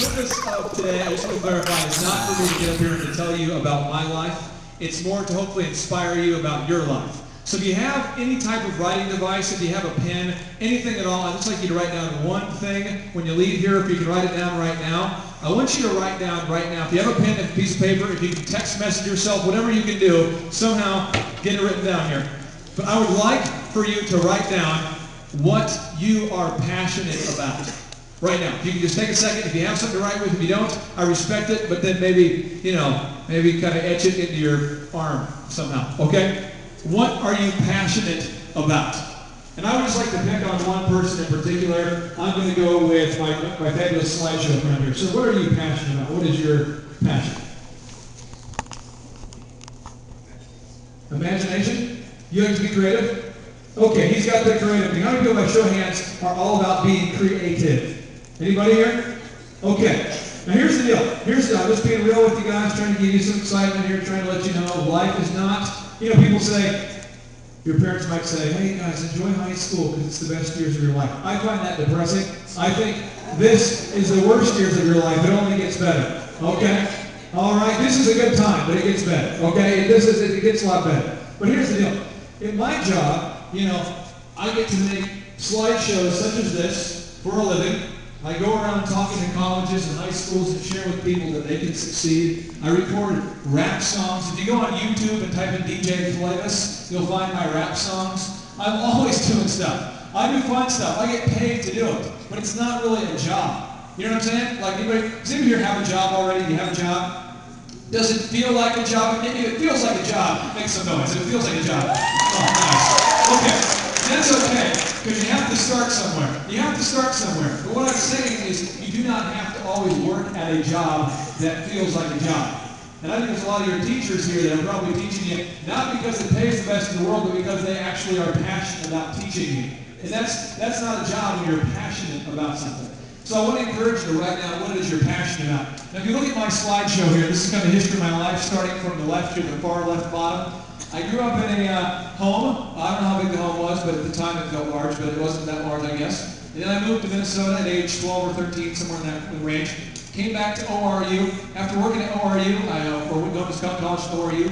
purpose of today, I just want to clarify, is not for me to get up here and to tell you about my life. It's more to hopefully inspire you about your life. So if you have any type of writing device, if you have a pen, anything at all, I'd just like you to write down one thing when you leave here. If you can write it down right now. I want you to write down right now. If you have a pen and a piece of paper, if you can text message yourself, whatever you can do, somehow get it written down here. But I would like for you to write down what you are passionate about right now. If you can just take a second. If you have something to write with, if you don't, I respect it, but then maybe, maybe kind of etch it into your arm somehow, okay? What are you passionate about? And I would just like to pick on one person in particular. I'm going to go with my fabulous slideshow friend here. So what are you passionate about? What is your passion? Imagination? You like to be creative? Okay, he's got the creative thing. How many people by show of hands are all about being creative? Anybody here? Okay. Now here's the deal. I'm just being real with you guys, trying to give you some excitement here, trying to let you know life is not, people say, your parents might say, hey guys, enjoy high school because it's the best years of your life. I find that depressing. I think this is the worst years of your life. It only gets better. Okay? All right, this is a good time, but it gets better. Okay? It gets a lot better. But here's the deal. In my job, I get to make slideshows such as this for a living. I go around talking to colleges and high schools and share with people that they can succeed. I record rap songs. If you go on YouTube and type in DJ Flavis, you'll find my rap songs. I'm always doing stuff. I do fun stuff. I get paid to do it. But it's not really a job. You know what I'm saying? Like, does anybody here have a job already? Do you have a job? Does it feel like a job? Maybe it feels like a job. Make some noise. If it feels like a job. Oh, nice. Okay. That's okay, because you have to start somewhere. You have to start somewhere. But what I'm saying is you do not have to always work at a job that feels like a job. And I think there's a lot of your teachers here that are probably teaching you not because it pays the best in the world, but because they actually are passionate about teaching you. And that's not a job when you're passionate about something. So I want to encourage you to write down what it is you're passionate about. Now if you look at my slideshow here, this is kind of the history of my life, starting from the left to the far left bottom. I grew up in a home. I don't know how big the home was, but at the time it felt large, but it wasn't that large, I guess. And then I moved to Minnesota at age 12 or 13, somewhere in that range. Came back to ORU. After working at ORU, I went to college at ORU.